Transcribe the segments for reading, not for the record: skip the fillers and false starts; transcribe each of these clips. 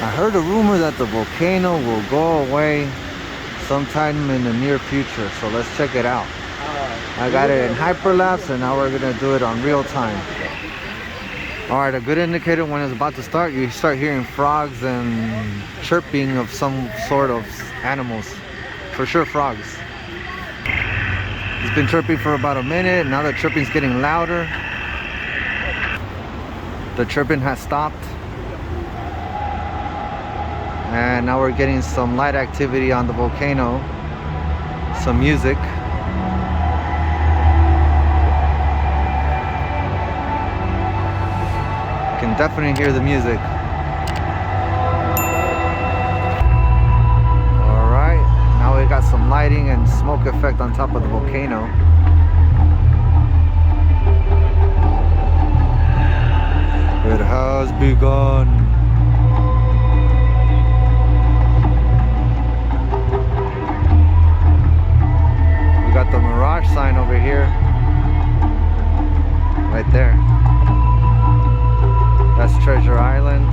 I heard a rumor that the volcano will go away sometime in the near future, so let's check it out. I got it in hyperlapse, and now we're gonna do it on real time. Alright, a good indicator when it's about to start, you start hearing frogs and chirping of some sort of animals. For sure frogs. It's been chirping for about a minute, now the chirping's getting louder. The chirping has stopped. And now we're getting some light activity on the volcano. Some music. You can definitely hear the music. Alright, now we got some lighting and smoke effect on top of the volcano. It has begun. We got the Mirage sign over here. Right there. That's Treasure Island.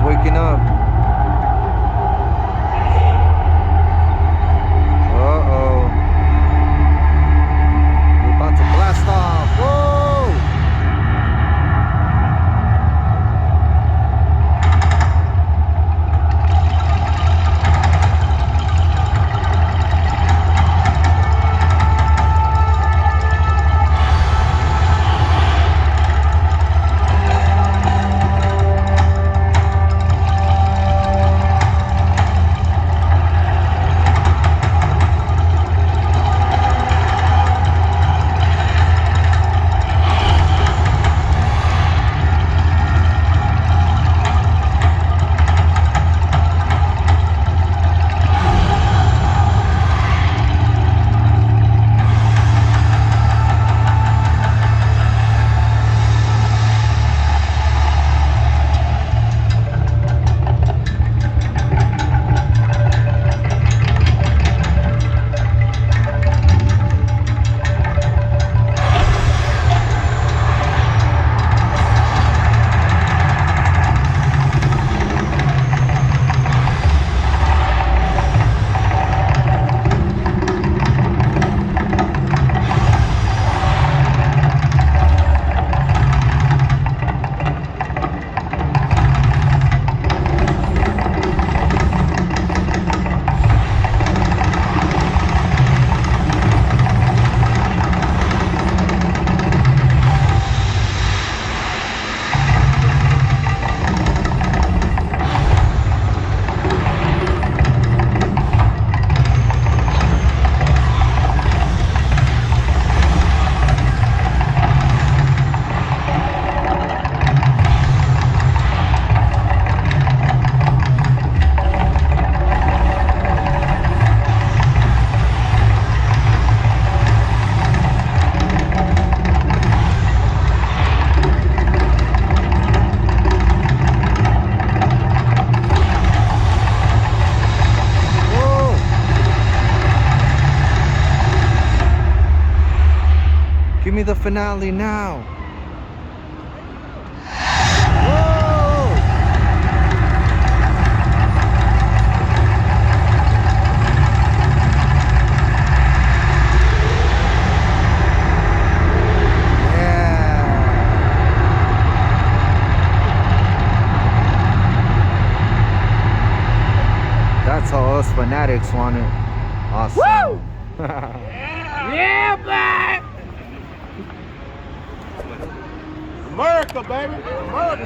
Waking up. Uh-oh. We're about to blast off. Whoa! Give me the finale now. Whoa! Yeah. That's how us fanatics want it. Awesome. Woo! Yeah, man! America, baby! America!